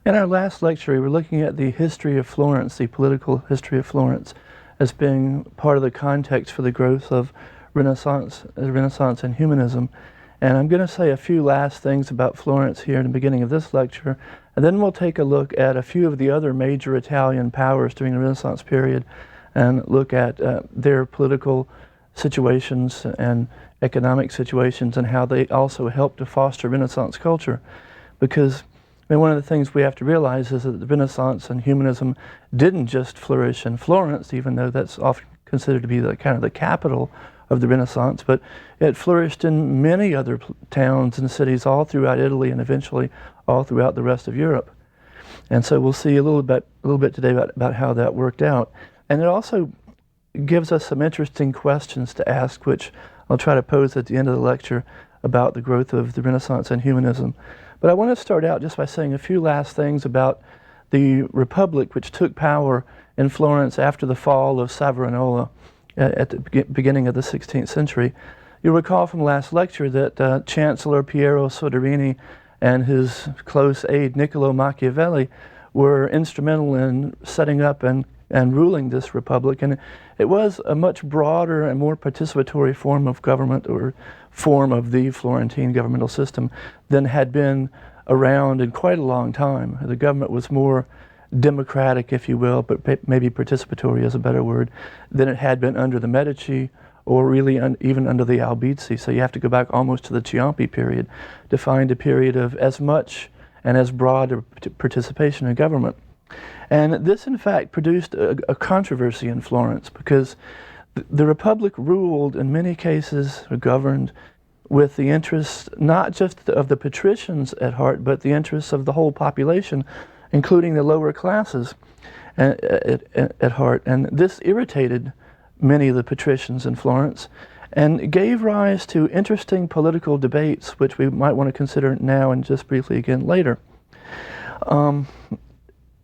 In our last lecture, we were looking at the history of Florence, the political history of Florence, as being part of the context for the growth of Renaissance and humanism. And I'm going to say a few last things about Florence here in the beginning of this lecture, and then we'll take a look at a few of the other major Italian powers during the Renaissance period and look at their political situations and economic situations and how they also helped to foster Renaissance culture. Because one of the things we have to realize is that the Renaissance and humanism didn't just flourish in Florence, even though that's often considered to be the kind of the capital of the Renaissance, but it flourished in many other towns and cities all throughout Italy and eventually all throughout the rest of Europe. And so we'll see a little bit today about how that worked out. And it also gives us some interesting questions to ask, which I'll try to pose at the end of the lecture about the growth of the Renaissance and humanism. But I want to start out just by saying a few last things about the Republic which took power in Florence after the fall of Savonarola at the beginning of the 16th century. You'll recall from last lecture that Chancellor Piero Soderini and his close aide Niccolo Machiavelli were instrumental in setting up and ruling this republic, and it was a much broader and more participatory form of government, or form of the Florentine governmental system, than had been around in quite a long time. The government was more democratic, if you will, but maybe participatory is a better word, than it had been under the Medici, or really even under the Albizzi. So you have to go back almost to the Ciampi period to find a period of as much and as broad a participation in government. And this, in fact, produced a controversy in Florence, because the Republic ruled, in many cases, or governed with the interests not just of the patricians at heart, but the interests of the whole population, including the lower classes at heart. And this irritated many of the patricians in Florence and gave rise to interesting political debates, which we might want to consider now and just briefly again later.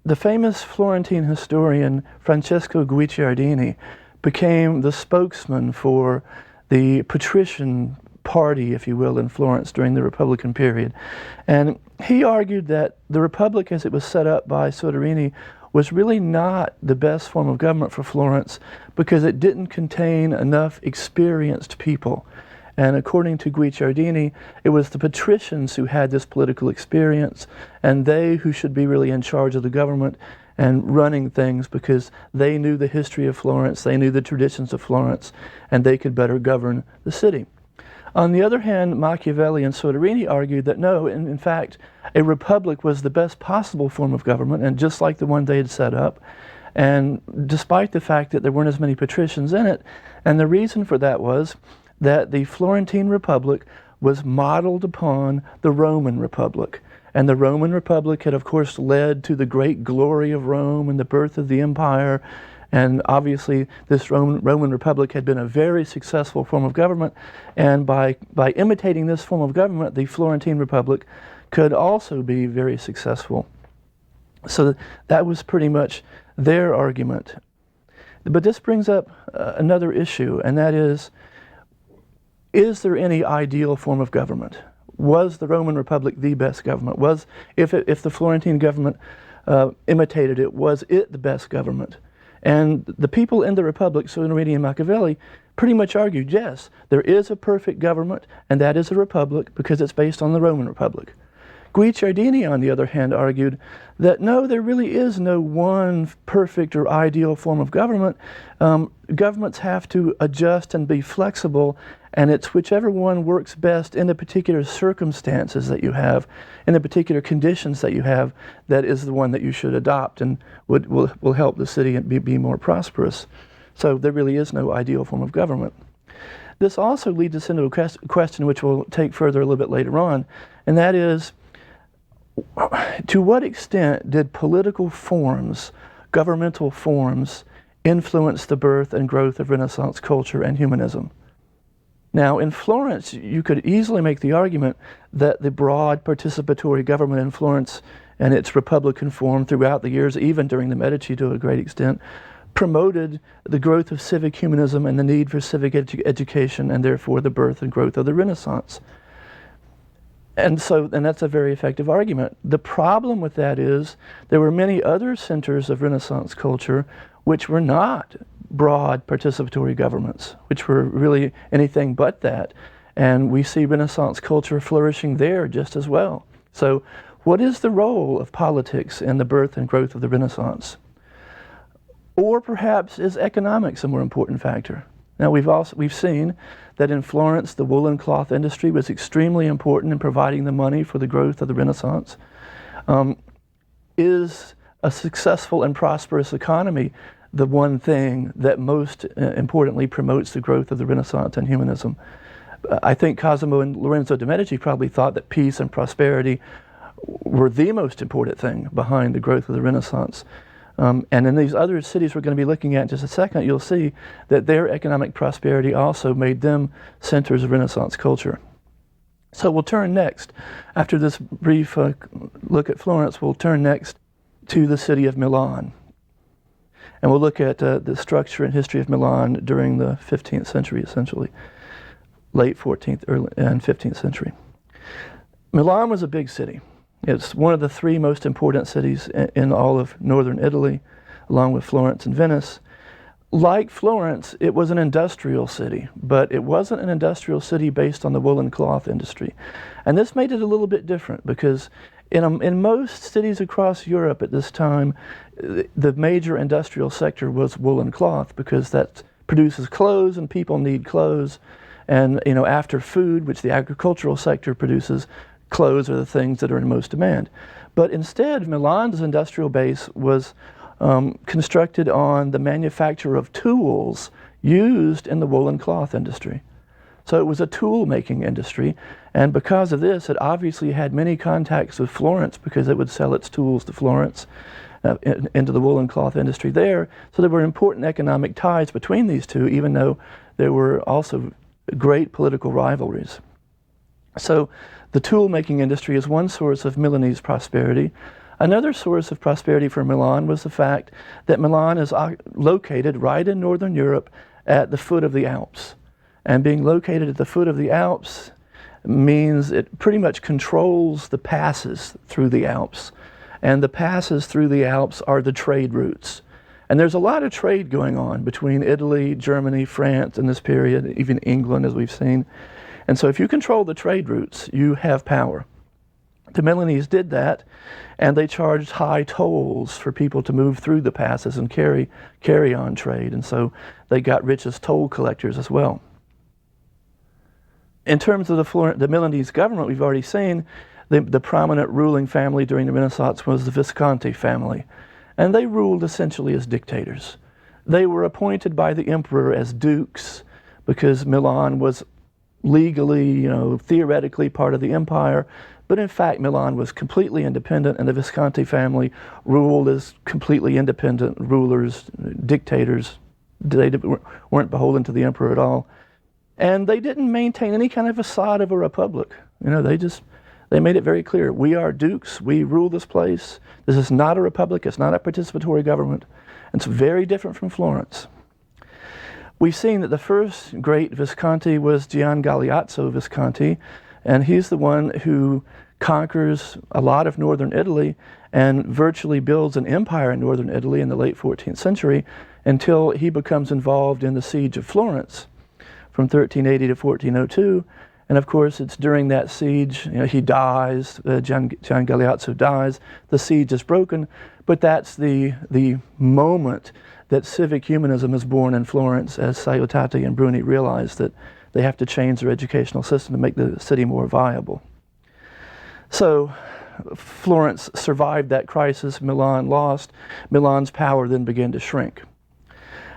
The famous Florentine historian Francesco Guicciardini became the spokesman for the patrician party, if you will, in Florence during the Republican period. And he argued that the Republic, as it was set up by Soderini, was really not the best form of government for Florence because it didn't contain enough experienced people. And according to Guicciardini, it was the patricians who had this political experience, and they who should be really in charge of the government and running things, because they knew the history of Florence, they knew the traditions of Florence, and they could better govern the city. On the other hand, Machiavelli and Soderini argued that no, in fact, a republic was the best possible form of government, and just like the one they had set up, and despite the fact that there weren't as many patricians in it. And the reason for that was that the Florentine Republic was modeled upon the Roman Republic. And the Roman Republic had, of course, led to the great glory of Rome and the birth of the empire. And obviously, this Roman Republic had been a very successful form of government. And by imitating this form of government, the Florentine Republic could also be very successful. So that was pretty much their argument. But this brings up another issue, and that is there any ideal form of government? Was the Roman Republic the best government? If the Florentine government imitated it, was it the best government? And the people in the Republic, Soderini and Machiavelli, pretty much argued, yes, there is a perfect government, and that is a republic because it's based on the Roman Republic. Guicciardini, on the other hand, argued that no, there really is no one perfect or ideal form of government. Governments have to adjust and be flexible, and it's whichever one works best in the particular circumstances that you have, in the particular conditions that you have, that is the one that you should adopt and will help the city and be more prosperous. So there really is no ideal form of government. This also leads us into a question which we'll take further a little bit later on, and that is, to what extent did political forms, governmental forms, influence the birth and growth of Renaissance culture and humanism? Now, in Florence, you could easily make the argument that the broad participatory government in Florence and its republican form throughout the years, even during the Medici to a great extent, promoted the growth of civic humanism and the need for civic education, and therefore the birth and growth of the Renaissance. And that's a very effective argument. The problem with that is there were many other centers of Renaissance culture which were not broad participatory governments, which were really anything but that. And we see Renaissance culture flourishing there just as well. So what is the role of politics in the birth and growth of the Renaissance? Or perhaps is economics a more important factor? Now we've seen that in Florence the woolen cloth industry was extremely important in providing the money for the growth of the Renaissance. Is a successful and prosperous economy the one thing that most importantly promotes the growth of the Renaissance and humanism? I think Cosimo and Lorenzo de' Medici probably thought that peace and prosperity were the most important thing behind the growth of the Renaissance. And in these other cities we're going to be looking at in just a second, you'll see that their economic prosperity also made them centers of Renaissance culture. So we'll turn next, after this brief look at Florence, we'll turn next to the city of Milan. And we'll look at the structure and history of Milan during the 15th century, essentially, late 14th and 15th century. Milan was a big city. It's one of the three most important cities in all of northern Italy, along with Florence and Venice. Like Florence, it was an industrial city, but it wasn't an industrial city based on the woolen cloth industry. And this made it a little bit different because in most cities across Europe at this time, the major industrial sector was woolen cloth because that produces clothes and people need clothes. And after food, which the agricultural sector produces, clothes are the things that are in most demand. But instead, Milan's industrial base was constructed on the manufacture of tools used in the woolen cloth industry. So it was a tool-making industry, and because of this, it obviously had many contacts with Florence because it would sell its tools to Florence, into the woolen cloth industry there. So there were important economic ties between these two, even though there were also great political rivalries. So the tool-making industry is one source of Milanese prosperity. Another source of prosperity for Milan was the fact that Milan is located right in northern Europe at the foot of the Alps. And being located at the foot of the Alps means it pretty much controls the passes through the Alps. And the passes through the Alps are the trade routes. And there's a lot of trade going on between Italy, Germany, France in this period, even England, as we've seen. And so if you control the trade routes, you have power. The Milanese did that, and they charged high tolls for people to move through the passes and carry on trade. And so they got rich as toll collectors as well. In terms of the Milanese government, we've already seen the prominent ruling family during the Renaissance was the Visconti family. And they ruled essentially as dictators. They were appointed by the emperor as dukes because Milan was legally, theoretically part of the empire, but in fact Milan was completely independent, and the Visconti family ruled as completely independent rulers, dictators. They weren't beholden to the emperor at all. And they didn't maintain any kind of facade of a republic. They made it very clear, we are dukes, we rule this place. This is not a republic, it's not a participatory government. And it's very different from Florence. We've seen that the first great Visconti was Gian Galeazzo Visconti, and he's the one who conquers a lot of northern Italy and virtually builds an empire in northern Italy in the late 14th century until he becomes involved in the siege of Florence from 1380 to 1402. And of course, it's during that siege, he dies, Gian Galeazzo dies, the siege is broken, but that's the moment that civic humanism is born in Florence as Saiutati and Bruni realize that they have to change their educational system to make the city more viable. So Florence survived that crisis, Milan lost, Milan's power then began to shrink.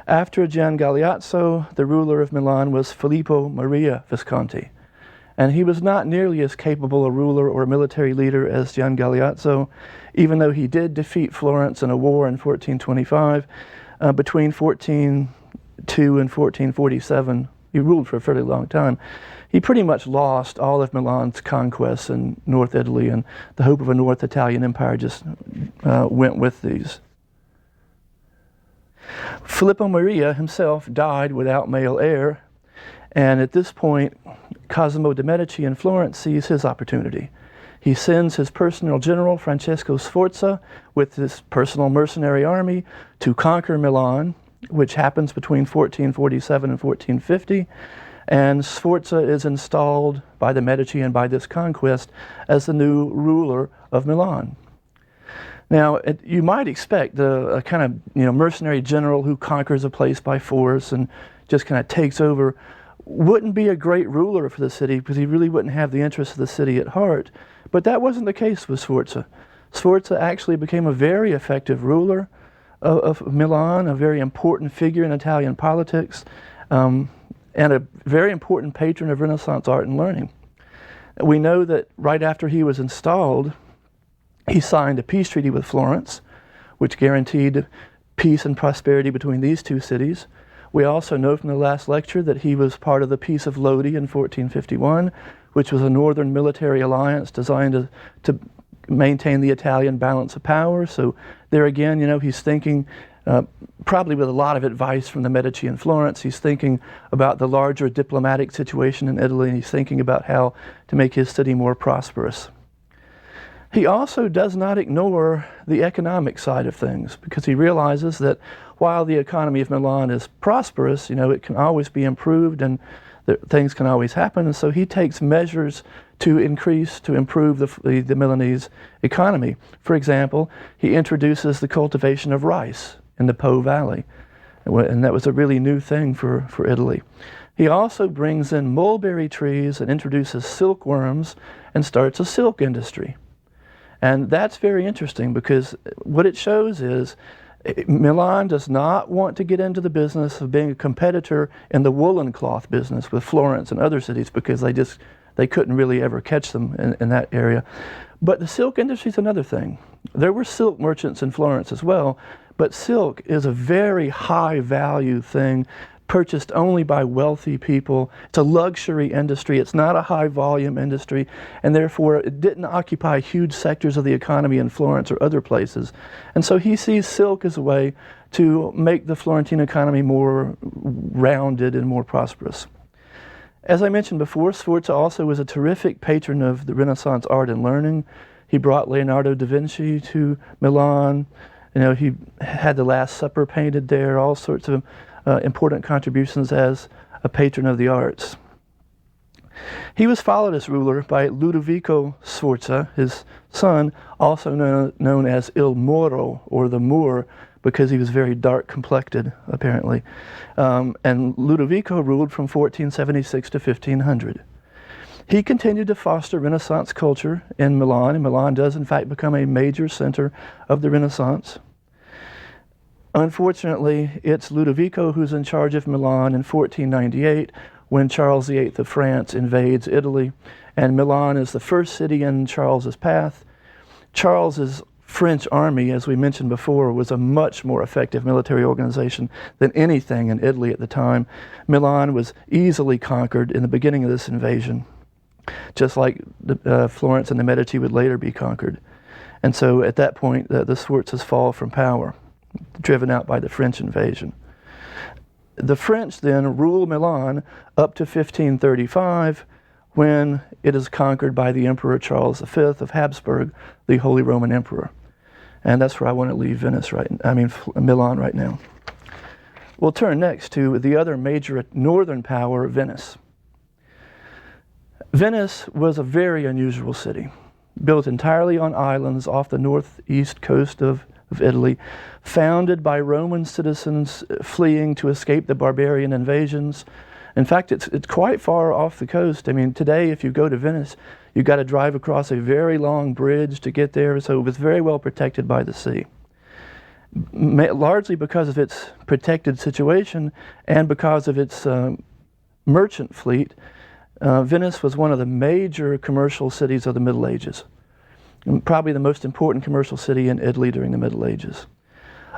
After Gian Galeazzo, the ruler of Milan was Filippo Maria Visconti. And he was not nearly as capable a ruler or a military leader as Gian Galeazzo, even though he did defeat Florence in a war in 1425. Between 1402 and 1447, he ruled for a fairly long time. He pretty much lost all of Milan's conquests in North Italy, and the hope of a North Italian empire just went with these. Filippo Maria himself died without male heir, and at this point, Cosimo de' Medici in Florence sees his opportunity. He sends his personal general, Francesco Sforza, with his personal mercenary army to conquer Milan, which happens between 1447 and 1450. And Sforza is installed by the Medici and by this conquest as the new ruler of Milan. Now, you might expect a kind of mercenary general who conquers a place by force and just kind of takes over wouldn't be a great ruler for the city because he really wouldn't have the interests of the city at heart. But that wasn't the case with Sforza. Sforza actually became a very effective ruler of Milan, a very important figure in Italian politics, and a very important patron of Renaissance art and learning. We know that right after he was installed, he signed a peace treaty with Florence, which guaranteed peace and prosperity between these two cities. We also know from the last lecture that he was part of the Peace of Lodi in 1451, which was a northern military alliance designed to maintain the Italian balance of power. So there again, he's thinking, probably with a lot of advice from the Medici in Florence, he's thinking about the larger diplomatic situation in Italy, and he's thinking about how to make his city more prosperous. He also does not ignore the economic side of things because he realizes that while the economy of Milan is prosperous, it can always be improved and things can always happen. And so he takes measures to improve the Milanese economy. For example, he introduces the cultivation of rice in the Po Valley. And that was a really new thing for Italy. He also brings in mulberry trees and introduces silkworms and starts a silk industry. And that's very interesting because what it shows is Milan does not want to get into the business of being a competitor in the woolen cloth business with Florence and other cities because they couldn't really ever catch them in that area. But the silk industry is another thing. There were silk merchants in Florence as well, but silk is a very high value thing purchased only by wealthy people. It's a luxury industry. It's not a high volume industry, and therefore it didn't occupy huge sectors of the economy in Florence or other places. And so he sees silk as a way to make the Florentine economy more rounded and more prosperous. As I mentioned before, Sforza also was a terrific patron of the Renaissance art and learning. He brought Leonardo da Vinci to Milan. He had the Last Supper painted there, all sorts of important contributions as a patron of the arts. He was followed as ruler by Ludovico Sforza, his son, also known as Il Moro, or the Moor, because he was very dark complected, apparently. And Ludovico ruled from 1476 to 1500. He continued to foster Renaissance culture in Milan, and Milan does in fact become a major center of the Renaissance. Unfortunately, it's Ludovico who's in charge of Milan in 1498 when Charles VIII of France invades Italy, and Milan is the first city in Charles's path. Charles's French army, as we mentioned before, was a much more effective military organization than anything in Italy at the time. Milan was easily conquered in the beginning of this invasion, just like Florence and the Medici would later be conquered. And so at that point, the Sforzas fall from power, driven out by the French invasion. The French then rule Milan up to 1535, when it is conquered by the Emperor Charles V of Habsburg, the Holy Roman Emperor. And that's where I want to leave Milan right now. We'll turn next to the other major northern power, Venice. Venice was a very unusual city, built entirely on islands off the northeast coast of Italy, founded by Roman citizens fleeing to escape the barbarian invasions. In fact, it's quite far off the coast. Today, if you go to Venice, you've got to drive across a very long bridge to get there, so it was very well protected by the sea. Largely because of its protected situation and because of its merchant fleet, Venice was one of the major commercial cities of the Middle Ages. Probably the most important commercial city in Italy during the Middle Ages.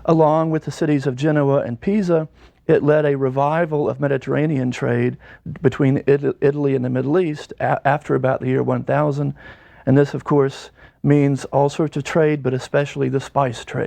Along with the cities of Genoa and Pisa, it led a revival of Mediterranean trade between Italy and the Middle East after about the year 1000. And this, of course, means all sorts of trade, but especially the spice trade.